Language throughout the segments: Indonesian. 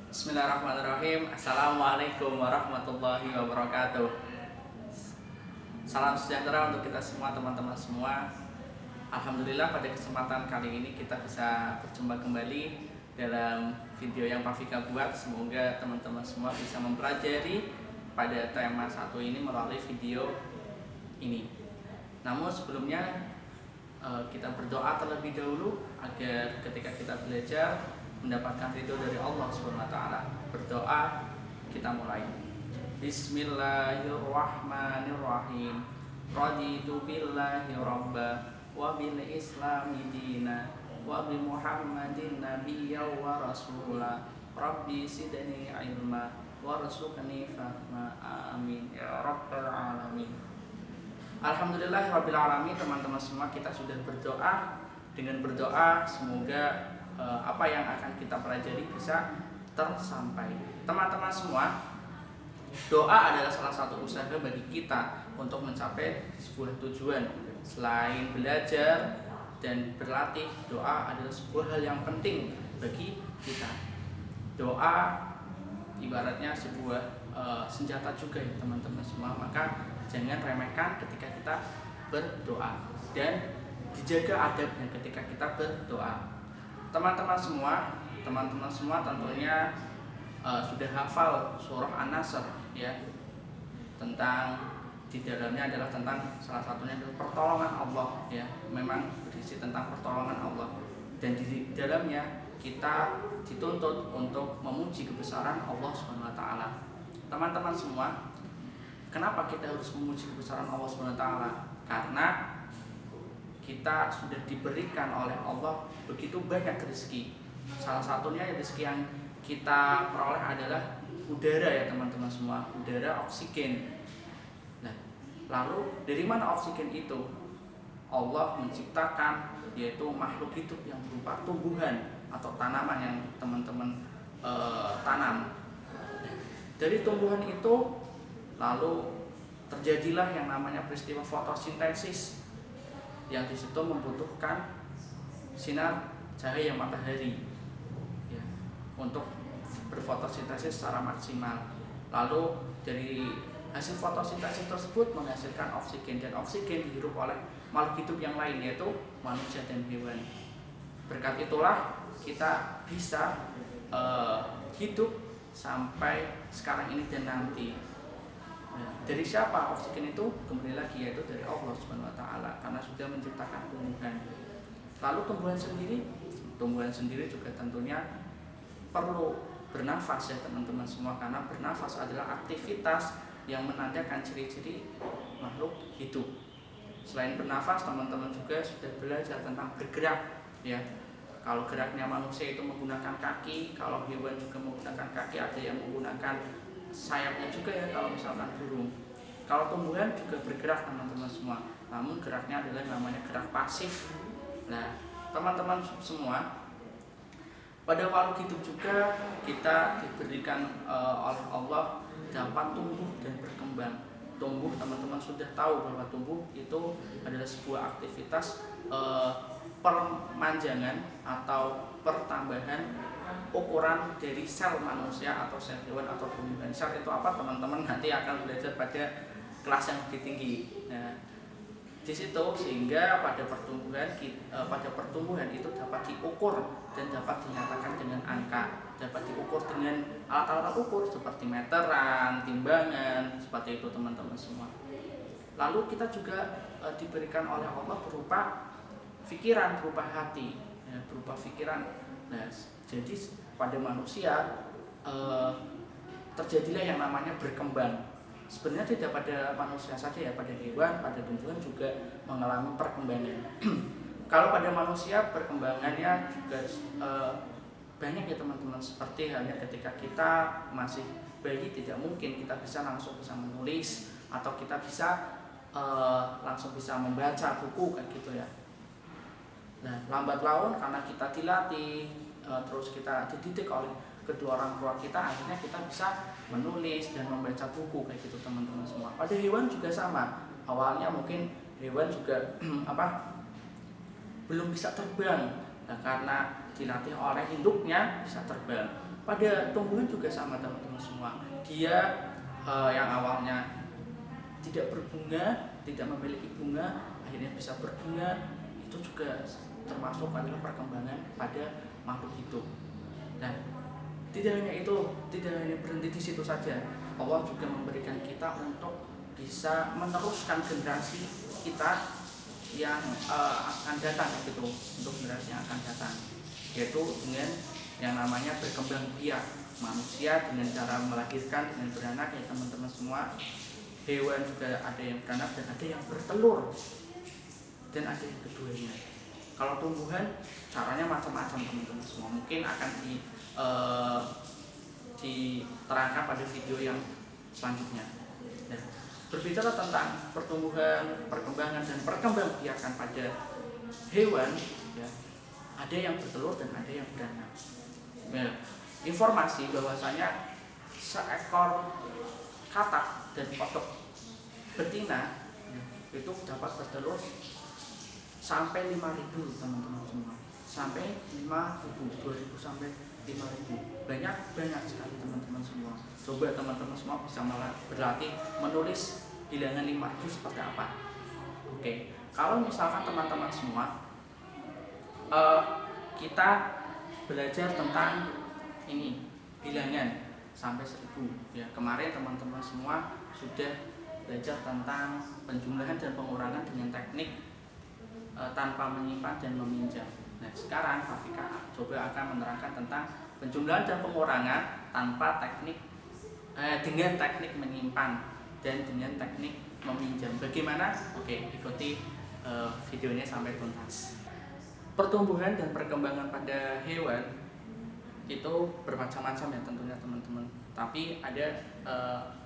Bismillahirrahmanirrahim. Assalamualaikum warahmatullahi wabarakatuh. Salam sejahtera untuk kita semua, teman-teman semua. Alhamdulillah pada kesempatan kali ini kita bisa berjumpa kembali dalam video yang Pak Fika buat. Semoga teman-teman semua bisa mempelajari pada tema satu ini melalui video ini. Namun sebelumnya kita berdoa terlebih dahulu agar ketika kita belajar mendapatkan ridho dari Allah Subhanahu wa taala. Berdoa, kita mulai. Bismillahirrahmanirrahim. Raditu billahi rabba wa bil islami dina wa bi Muhammadin nabiyya wa rasula. Rabbi zidni ilma warzuqni fahma. Amin ya rabbal alamin. Alhamdulillahirabbil alamin. Teman-teman semua, kita sudah berdoa. Dengan berdoa semoga apa yang akan kita pelajari bisa tersampai. Teman-teman semua, doa adalah salah satu usaha bagi kita untuk mencapai sebuah tujuan. Selain belajar dan berlatih, doa adalah sebuah hal yang penting bagi kita. Doa ibaratnya sebuah senjata juga ya teman-teman semua. Maka jangan remehkan ketika kita berdoa dan dijaga adabnya ketika kita berdoa. Teman-teman semua tentunya sudah hafal surah An-Nasr ya, tentang di dalamnya adalah tentang salah satunya adalah pertolongan Allah ya, memang berisi tentang pertolongan Allah, dan di dalamnya kita dituntut untuk memuji kebesaran Allah Subhanahu wa taala. Teman-teman semua, kenapa kita harus memuji kebesaran Allah Subhanahu wa taala? Karena kita sudah diberikan oleh Allah begitu banyak rezeki. Salah satunya rezeki yang kita peroleh adalah udara ya teman-teman semua, udara, oksigen. Nah, lalu dari mana oksigen itu? Allah menciptakan yaitu makhluk hidup yang berupa tumbuhan atau tanaman yang teman-teman tanam. Dari tumbuhan itu lalu terjadilah yang namanya peristiwa fotosintesis, yang di situ membutuhkan sinar cahaya matahari ya, untuk berfotosintesis secara maksimal. Lalu dari hasil fotosintesis tersebut menghasilkan oksigen, dan oksigen dihirup oleh makhluk hidup yang lain yaitu manusia dan hewan. Berkat itulah kita bisa hidup sampai sekarang ini dan nanti. Dari siapa oksigen itu? Kembali lagi yaitu dari Allah Subhanahu wa taala, karena sudah menciptakan tumbuhan. Lalu tumbuhan sendiri juga tentunya perlu bernafas ya teman-teman semua, karena bernafas adalah aktivitas yang menandakan ciri-ciri makhluk hidup. Selain bernafas, teman-teman juga sudah belajar tentang bergerak ya. Kalau geraknya manusia itu menggunakan kaki, kalau hewan juga menggunakan kaki, ada yang menggunakan sayapnya juga ya kalau misalkan burung. Kalau tumbuhan juga bergerak teman-teman semua, namun geraknya adalah namanya gerak pasif. Nah teman-teman semua, pada makhluk hidup juga kita diberikan oleh Allah dapat tumbuh dan berkembang. Tumbuh, teman-teman sudah tahu bahwa tumbuh itu adalah sebuah aktivitas permanjangan atau pertambahan ukuran dari sel manusia atau sel hewan atau tumbuhan. Sel itu apa teman-teman nanti akan belajar pada kelas yang lebih tinggi. Nah, di situ sehingga pada pertumbuhan itu dapat diukur dan dapat dinyatakan dengan angka, dapat diukur dengan alat-alat ukur seperti meteran, timbangan, seperti itu teman-teman semua. Lalu kita juga diberikan oleh Allah berupa pikiran, berupa hati ya, berupa pikiran. Nah, jadi pada manusia terjadilah yang namanya berkembang. Sebenarnya tidak pada manusia saja ya, pada hewan, pada tumbuhan juga mengalami perkembangan. Kalau pada manusia perkembangannya juga banyak ya teman-teman. Seperti halnya ketika kita masih bayi, tidak mungkin kita bisa langsung bisa menulis atau kita bisa langsung bisa membaca buku kayak gitu ya. Nah, lambat laun karena kita dilatih, terus kita dididik oleh kedua orang tua kita, akhirnya kita bisa menulis dan membaca buku kayak gitu teman-teman semua. Pada hewan juga sama. Awalnya mungkin hewan juga belum bisa terbang. Nah, karena dilatih oleh induknya bisa terbang. Pada tumbuhan juga sama teman-teman semua. Dia yang awalnya tidak berbunga, tidak memiliki bunga, akhirnya bisa berbunga. Itu juga termasuk adalah perkembangan pada makhluk hidup. Nah, tidak hanya itu, tidak hanya berhenti di situ saja. Allah juga memberikan kita untuk bisa meneruskan generasi kita yang akan datang gitu, untuk generasi yang akan datang, yaitu dengan yang namanya berkembang biak. Manusia dengan cara melahirkan dengan beranak ya teman-teman semua. Hewan juga ada yang beranak dan ada yang bertelur, dan ada yang keduanya. Kalau tumbuhan caranya macam-macam teman-teman semua. Mungkin akan diterangkan pada video yang selanjutnya. Nah, berbicara tentang pertumbuhan, perkembangan dan perkembangbiakan pada hewan, ya, ada yang bertelur dan ada yang beranak. Nah, informasi bahwasanya seekor katak dan kodok betina itu dapat bertelur sampai 5.000 teman-teman semua, sampai 5.000, 2.000 sampai 5.000, banyak sekali teman-teman semua. Coba teman-teman semua bisa berlatih menulis bilangan 5.000 seperti apa. Oke, kalau misalkan teman-teman semua kita belajar tentang ini bilangan sampai 1.000 ya. Kemarin teman-teman semua sudah belajar tentang penjumlahan dan pengurangan dengan teknik tanpa menyimpan dan meminjam. Nah, sekarang Rafika coba akan menerangkan tentang penjumlahan dan pengurangan tanpa teknik dengan teknik menyimpan dan dengan teknik meminjam. Bagaimana? Oke, ikuti videonya sampai tuntas. Pertumbuhan dan perkembangan pada hewan itu bermacam-macam ya tentunya teman-teman. Tapi ada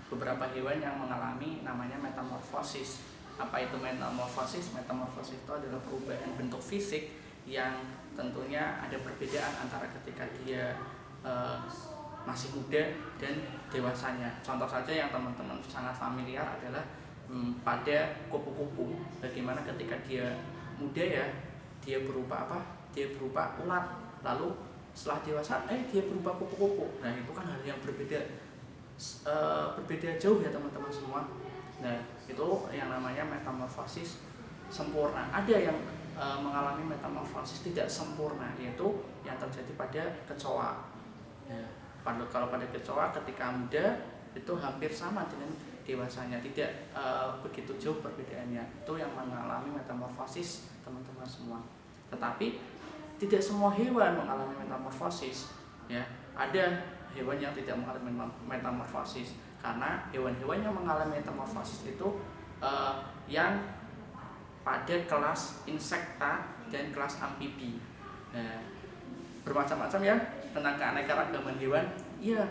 beberapa hewan yang mengalami namanya metamorfosis. Apa itu metamorfosis? Metamorfosis itu adalah perubahan bentuk fisik yang tentunya ada perbedaan antara ketika dia masih muda dan dewasanya. Contoh saja yang teman-teman sangat familiar adalah pada kupu-kupu. Bagaimana ketika dia muda ya, dia berupa apa? Dia berupa ulat. Lalu setelah dewasa, dia berubah kupu-kupu. Nah, itu kan hal yang berbeda jauh ya teman-teman semua. Nah, itu yang namanya metamorfosis sempurna. Ada yang mengalami metamorfosis tidak sempurna, yaitu yang terjadi pada kecoa. Nah, kalau pada kecoa ketika muda itu hampir sama dengan dewasanya, tidak begitu jauh perbedaannya. Itu yang mengalami metamorfosis teman-teman semua. Tetapi tidak semua hewan mengalami metamorfosis ya. Ada hewan yang tidak mengalami metamorfosis, karena hewan-hewan yang mengalami metamorfosis itu yang pada kelas insekta dan kelas amfibi. Nah, bermacam-macam ya tentang keanekaragaman hewan. Iya,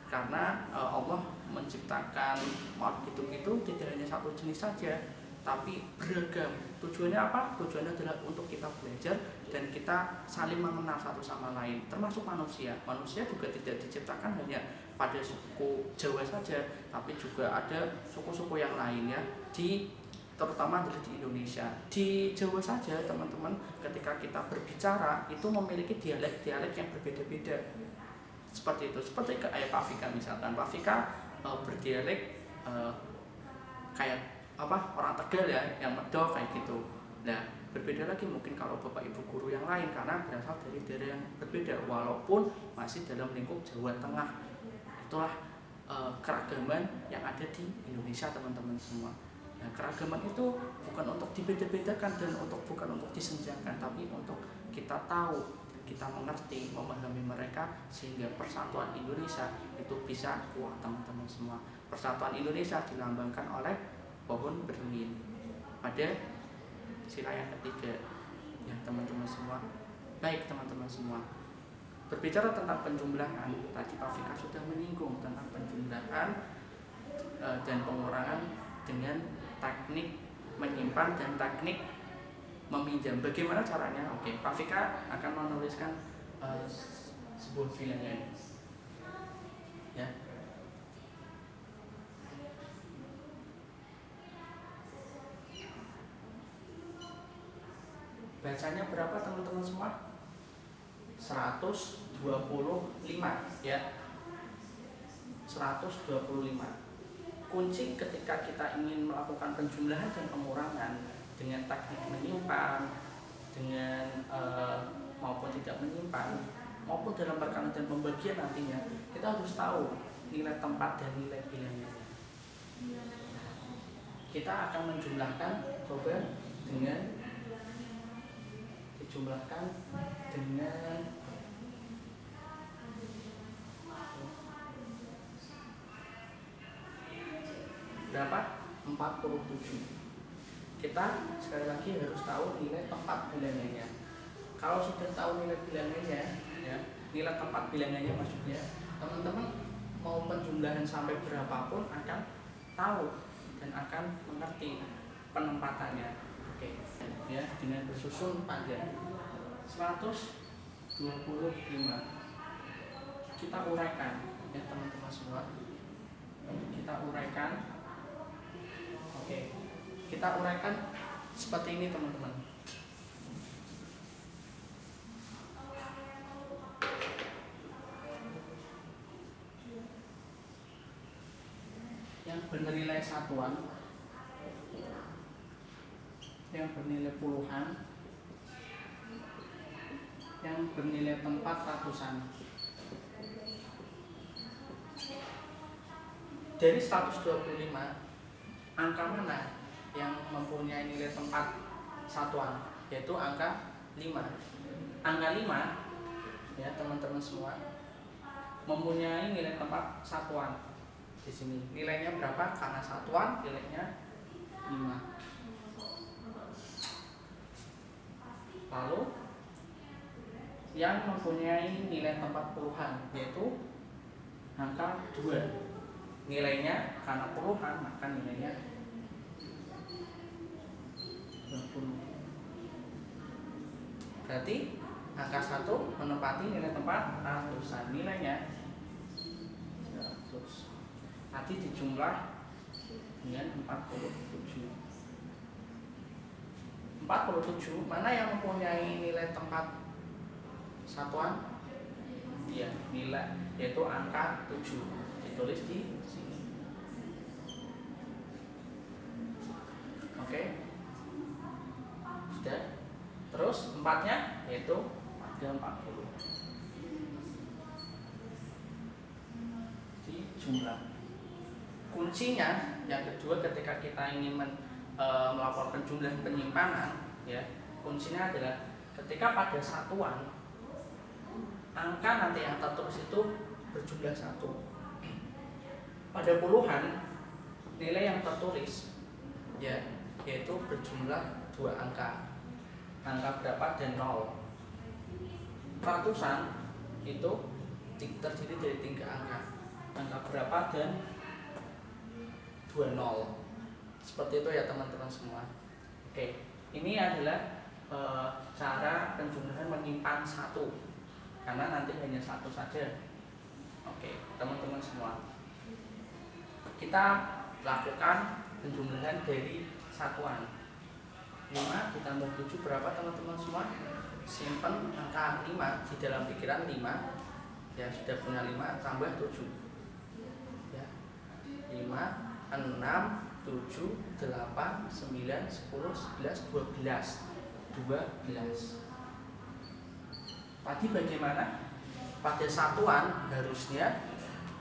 karena Allah menciptakan makhluk hidup itu tidak hanya satu jenis saja, tapi beragam. Tujuannya apa? Tujuannya adalah untuk kita belajar dan kita saling mengenal satu sama lain, termasuk manusia. Manusia juga tidak diciptakan hanya pada suku Jawa saja, tapi juga ada suku-suku yang lainnya terutama adalah di Indonesia. Di Jawa saja teman-teman, ketika kita berbicara itu memiliki dialek-dialek yang berbeda-beda. Seperti itu, seperti kayak Pak Fika misalkan. Pak Fika berdialek kayak orang Tegal ya, yang Medok kayak gitu. Nah, berbeda lagi mungkin kalau Bapak Ibu guru yang lain, karena berasal dari daerah yang berbeda walaupun masih dalam lingkup Jawa Tengah. Itulah keragaman yang ada di Indonesia teman-teman semua. Nah, keragaman itu bukan untuk dibeda-bedakan dan bukan untuk disenjangkan, tapi untuk kita tahu, kita mengerti, memahami mereka sehingga persatuan Indonesia itu bisa kuat teman-teman semua. Persatuan Indonesia dilambangkan oleh pohon beringin pada sila yang ketiga ya teman-teman semua. Baik teman-teman semua, berbicara tentang penjumlahan, tadi Pak Fika sudah menyinggung tentang penjumlahan dan pengurangan dengan teknik menyimpan dan teknik meminjam. Bagaimana caranya? Oke, Pak Fika akan menuliskan sebuah bilangan ya. Bacanya berapa teman-teman semua? 125 ya. 125. Kunci ketika kita ingin melakukan penjumlahan dan pengurangan dengan teknik menyimpan, dengan maupun tidak menyimpan, maupun dalam perkalian dan pembagian nantinya, kita harus tahu nilai tempat dan nilai bilangannya. Kita akan menjumlahkan, coba dengan dijumlahkan dengan berapa? 47. Kita sekali lagi harus tahu nilai tempat bilangannya. Kalau sudah tahu nilai bilangannya, ya, nilai tempat bilangannya maksudnya, teman-teman mau penjumlahan sampai berapapun akan tahu dan akan mengerti penempatannya. Oke, ya, dengan bersusun panjang 125. Kita uraikan, ya teman-teman semua. Kita uraikan. Oke, kita uraikan seperti ini teman-teman. Yang bernilai satuan, yang bernilai puluhan, yang bernilai tempat ratusan. Dari 125, angka mana yang mempunyai nilai tempat satuan? Yaitu angka 5. Angka 5, ya teman-teman semua, mempunyai nilai tempat satuan. Di sini nilainya berapa? Karena satuan nilainya 5. Lalu yang mempunyai nilai tempat puluhan yaitu angka 2. Nilainya karena puluhan maka nilainya 20. Berarti angka 1 menempati nilai tempat ratusan. Nilainya 100. Tadi dijumlah dengan 47. 47 mana yang mempunyai nilai tempat satuan? Ya, nilai yaitu angka 7. Ditulis di sini. Oke. Sudah. Terus 4-nya yaitu 40. Di jumlah. Kuncinya yang kedua ketika kita ingin melakukan penjumlahan penyimpanan, ya, kuncinya adalah ketika pada satuan angka nanti yang tertulis itu berjumlah 1. Pada puluhan nilai yang tertulis, ya, yaitu berjumlah 2 angka. Angka berapa dan 0. Ratusan itu terdiri dari 3 angka. Angka berapa dan 2 0. Seperti itu ya teman-teman semua. Oke, ini adalah cara penjumlahan menyimpan 1. Karena nanti hanya 1 saja. Oke, teman-teman semua. Kita lakukan penjumlahan dari satuan. 5 ditambah 7 berapa teman-teman semua? Simpan angka 5 di dalam pikiran. 5 ya, sudah punya 5 tambah 7 ya. 5, 6, 7, 8, 9, 10, 11, 12 12. Tadi bagaimana? Pada satuan harusnya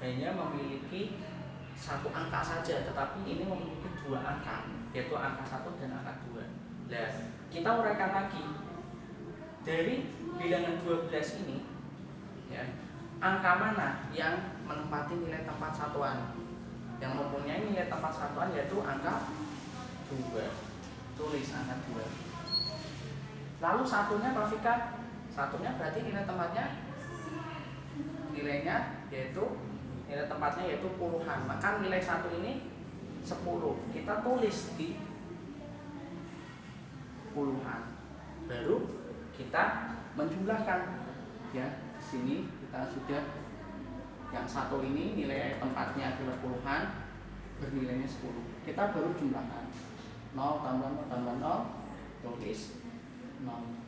hanya memiliki 1 angka saja, tetapi ini memiliki 2 angka, yaitu angka 1 dan angka 2. Nah, kita uraikan lagi. Dari bilangan 12 ini, ya, angka mana yang menempati nilai tempat satuan? Yang mempunyai nilai tempat satuan yaitu angka 2. Tulis angka 2. Lalu satunya Pak Fika? Satunya berarti nilai tempatnya, nilainya yaitu nilai tempatnya yaitu puluhan. Maka nilai 1 ini 10. Kita tulis di puluhan. Baru kita menjumlahkan. Ya, di sini kita sudah yang 1 ini nilai tempatnya adalah puluhan, bernilainya 10. Kita baru jumlahkan. 0 tambah 0 tambah 0, tulis 0.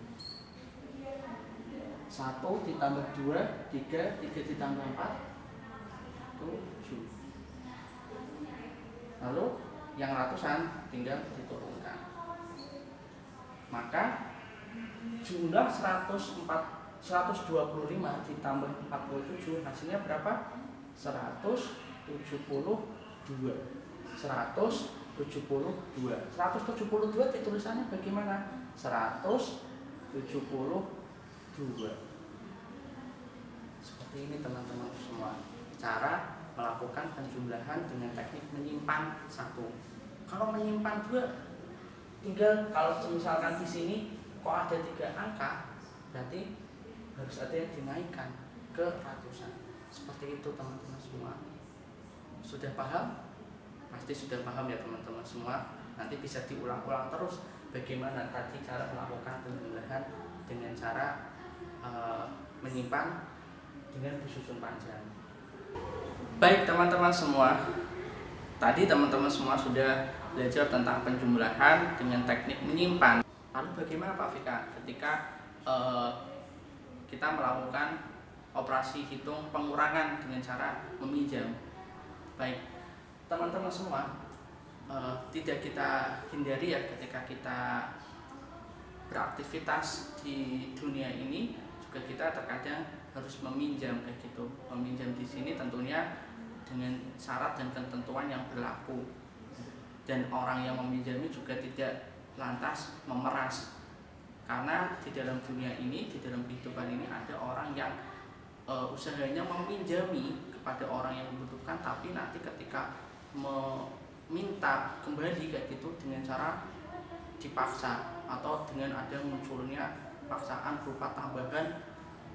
1 ditambah 2, 3 ditambah 4, 7. Lalu yang ratusan tinggal diturunkan. Maka jumlah 125 ditambah 47 hasilnya berapa? 172. 172 ditulisannya bagaimana? 172. Seperti ini teman-teman semua, cara melakukan penjumlahan dengan teknik menyimpan 1. Kalau menyimpan 2, tinggal kalau misalkan di sini kok ada 3 angka, berarti harus ada yang dinaikkan ke ratusan. Seperti itu teman-teman semua. Sudah paham? Pasti sudah paham ya teman-teman semua. Nanti bisa diulang-ulang terus bagaimana tadi cara melakukan penjumlahan dengan cara menyimpan dengan disusun panjang. Baik teman-teman semua, tadi teman-teman semua sudah belajar tentang penjumlahan dengan teknik menyimpan. Lalu bagaimana Pak Fika ketika kita melakukan operasi hitung pengurangan dengan cara meminjam? Baik teman-teman semua, tidak kita hindari ya ketika kita beraktivitas di dunia ini juga kita terkadang harus meminjam kayak gitu. Meminjam di sini tentunya dengan syarat dan ketentuan yang berlaku. Dan orang yang meminjami juga tidak lantas memeras. Karena di dalam dunia ini, di dalam kehidupan ini ada orang yang usahanya meminjami kepada orang yang membutuhkan, tapi nanti ketika meminta kembali kayak gitu dengan cara dipaksa atau dengan ada munculnya paksaan berupa tambahan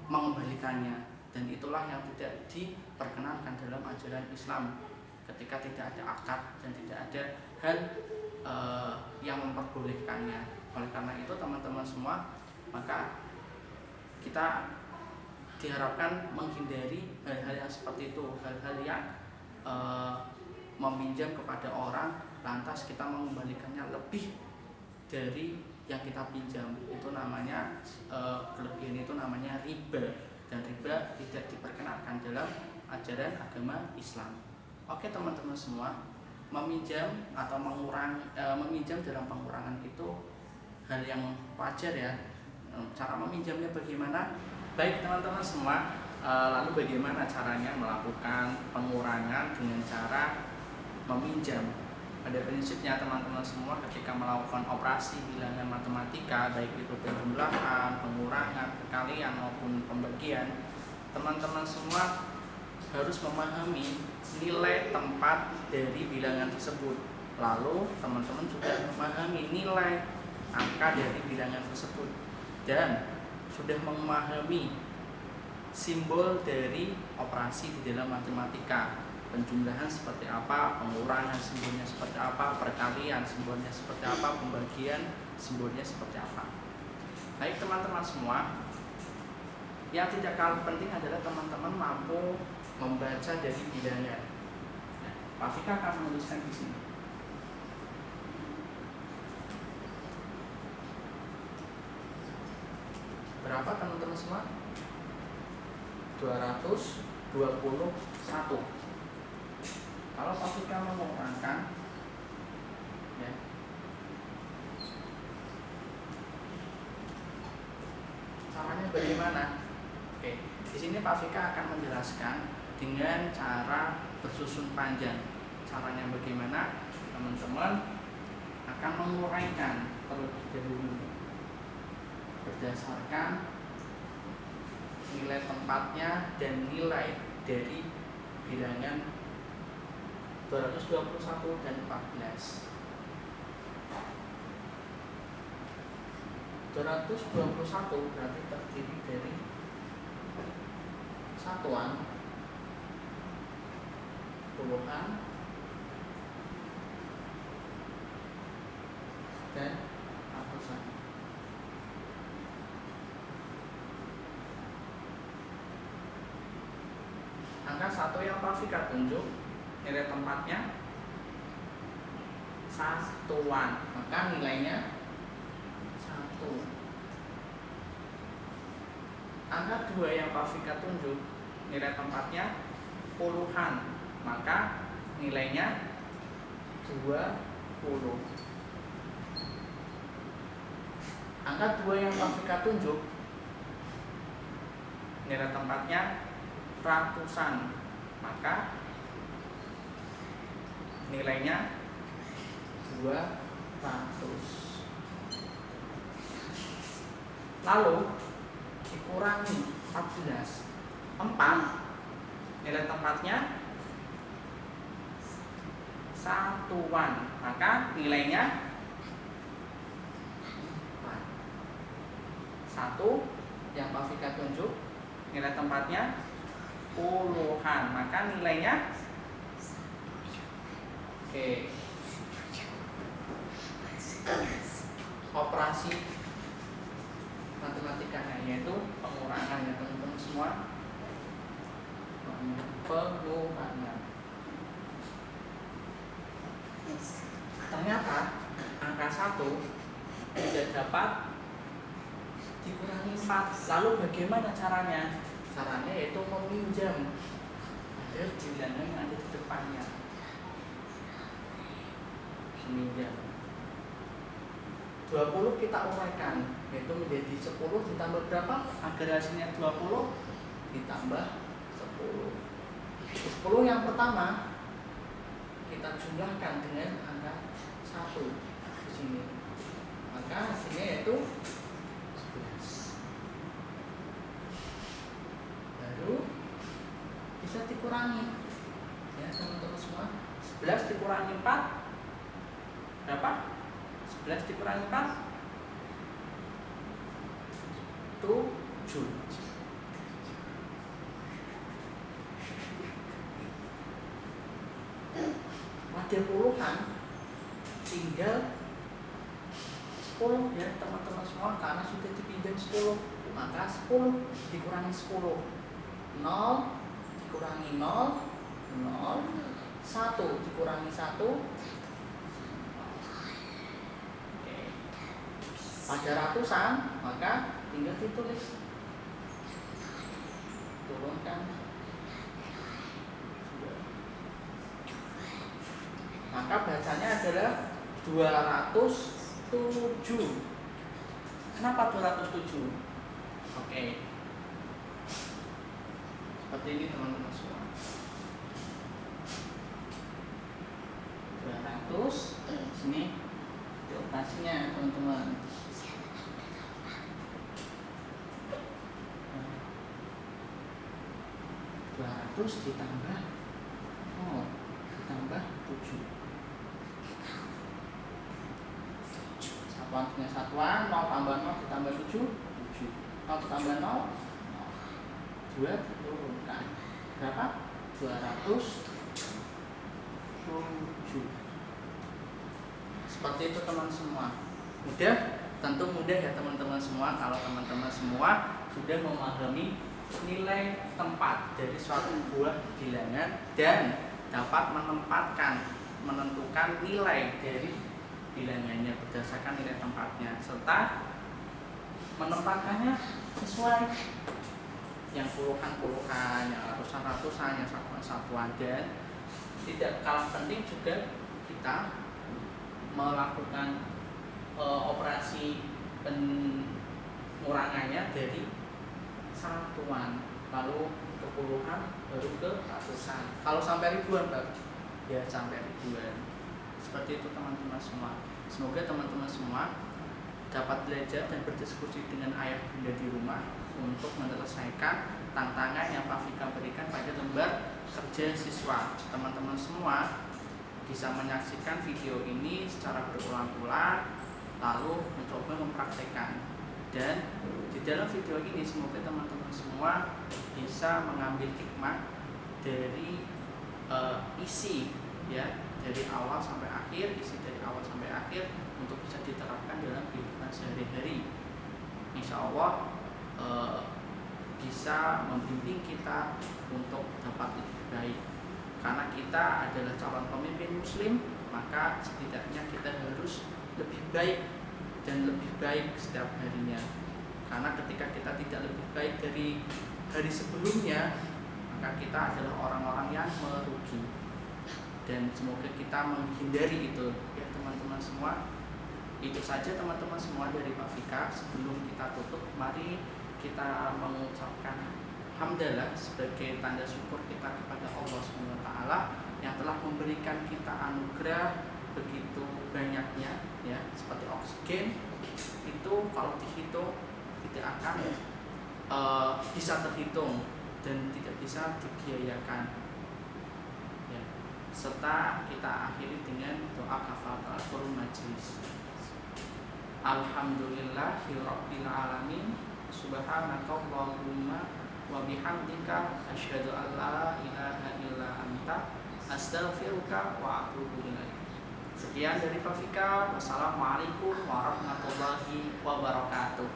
mengembalikannya. Dan itulah yang tidak diperkenankan dalam ajaran Islam ketika tidak ada akad dan tidak ada hal yang memperbolehkannya. Oleh karena itu teman-teman semua, maka kita diharapkan menghindari hal-hal yang seperti itu, hal-hal yang meminjam kepada orang lantas kita mengembalikannya lebih dari yang kita pinjam. Itu namanya kelebihan, itu namanya riba, dan riba tidak diperkenankan dalam ajaran agama Islam. Oke teman-teman semua, meminjam atau meminjam dalam pengurangan itu hal yang wajar ya. Cara meminjamnya bagaimana? Baik teman-teman semua, lalu bagaimana caranya melakukan pengurangan dengan cara meminjam? Pada prinsipnya teman-teman semua ketika melakukan operasi bilangan matematika, baik itu penjumlahan, pengurangan, perkalian maupun pembagian, teman-teman semua harus memahami nilai tempat dari bilangan tersebut. Lalu teman-teman juga memahami nilai angka dari bilangan tersebut dan sudah memahami simbol dari operasi di dalam matematika. Penjumlahan seperti apa, pengurangan simbolnya seperti apa, perkalian simbolnya seperti apa, pembagian simbolnya seperti apa. Baik teman-teman semua, yang tidak kalah penting adalah teman-teman mampu membaca dari bilangan. Nah, Pak Fika akan menuliskan di sini. Berapa teman-teman semua? 221. Kalau Pak Fika mengurangkan, ya, caranya bagaimana? Oke, di sini Pak Fika akan menjelaskan dengan cara bersusun panjang. Caranya bagaimana? Teman-teman akan menguraikan terlebih dahulu berdasarkan nilai tempatnya dan nilai dari bilangan 221 dan 14. 221 berarti terdiri dari satuan, puluhan, dan ratusan. Angka 1 yang Pak Fika tunjuk nilai tempatnya satuan, maka nilainya 1. angka 2 yang Pak Fika tunjuk nilai tempatnya puluhan, maka nilainya 20. Angka 2 yang Pak Fika tunjuk nilai tempatnya ratusan, maka nilainya 200. Lalu dikurangi 14, 4 nilai tempatnya satuan, maka nilainya 4. 1 yang Pak Fika tunjuk nilai tempatnya puluhan, maka nilainya operasi matematikanya yaitu pengurangan ya teman-teman semua. Pengurangan. Ternyata angka 1 tidak dapat dikurangi 4. Lalu bagaimana caranya? Caranya yaitu meminjam dari bilangan yang ada di depannya. Meminjam 20 kita uraikan, yaitu menjadi 10 ditambah berapa? Agar hasilnya 20 ditambah 10. 10 yang pertama kita jumlahkan dengan angka 1 di sini. Maka hasilnya yaitu 11. Baru bisa dikurangi. Ya, teman-teman semua. 11 dikurangi 4 berapa? 11 dikurangi 4 7. Pada puluhan tinggal 10 ya teman-teman semua, karena sudah dipinjam 10, maka 10 dikurangi 10, 0 dikurangi 0, 0, 1 dikurangi 1. Pada ratusan, maka tinggal ditulis, turunkan, maka bacanya adalah 207. Kenapa 207? Seperti ini teman-teman semua. 200 sini operasinya teman-teman. 200 ditambah 0 ditambah 7. Satuan dengan satuan, 0 tambah 0 ditambah 7, 7. 0 ditambah 0, 2 diturunkan. Berapa? 207. Seperti itu teman semua. Mudah? Tentu mudah ya teman-teman semua kalau teman-teman semua sudah memahami nilai tempat dari suatu buah bilangan dan dapat menentukan nilai dari bilangannya berdasarkan nilai tempatnya, serta menempatkannya sesuai yang puluhan-puluhan, yang ratusan-ratusan, yang satuan-satuan. Dan tidak kalah penting juga kita melakukan operasi pengurangannya dari satuan, lalu ke puluhan, baru ke ratusan. Kalau sampai ribuan, Pak, ya sampai ribuan. Seperti itu teman-teman semua. Semoga teman-teman semua dapat belajar dan berdiskusi dengan ayah bunda di rumah untuk menyelesaikan tantangan yang Pak Fika berikan pada lembar kerja siswa. Teman-teman semua bisa menyaksikan video ini secara berulang-ulang, lalu mencoba mempraktekkan. Dan di dalam video ini semoga teman-teman semua bisa mengambil hikmah dari isi ya, dari awal sampai akhir, untuk bisa diterapkan dalam kehidupan sehari-hari. Insya Allah bisa membimbing kita untuk dapat lebih baik. Karena kita adalah calon pemimpin muslim, maka setidaknya kita harus lebih baik dan lebih baik setiap harinya. Karena ketika kita tidak lebih baik dari hari sebelumnya, maka kita adalah orang-orang yang merugi. Dan semoga kita menghindari itu ya teman-teman semua. Itu saja teman-teman semua dari Pak Fika. Sebelum kita tutup, mari kita mengucapkan hamdalah sebagai tanda syukur kita kepada Allah SWT yang telah memberikan kita anugerah begitu banyaknya ya, seperti oksigen itu kalau dihitung tidak akan bisa terhitung dan tidak bisa dibiayakan ya. Serta kita akhiri dengan doa kafaratul majlis. Alhamdulillahirabbil alamin. Subhanakallahumma wa bihamdika asyhadu an la ilaha illa anta astaghfiruka wa atubu ilaik. Sekian dari Pak Fika. Wassalamualaikum warahmatullahi wabarakatuh.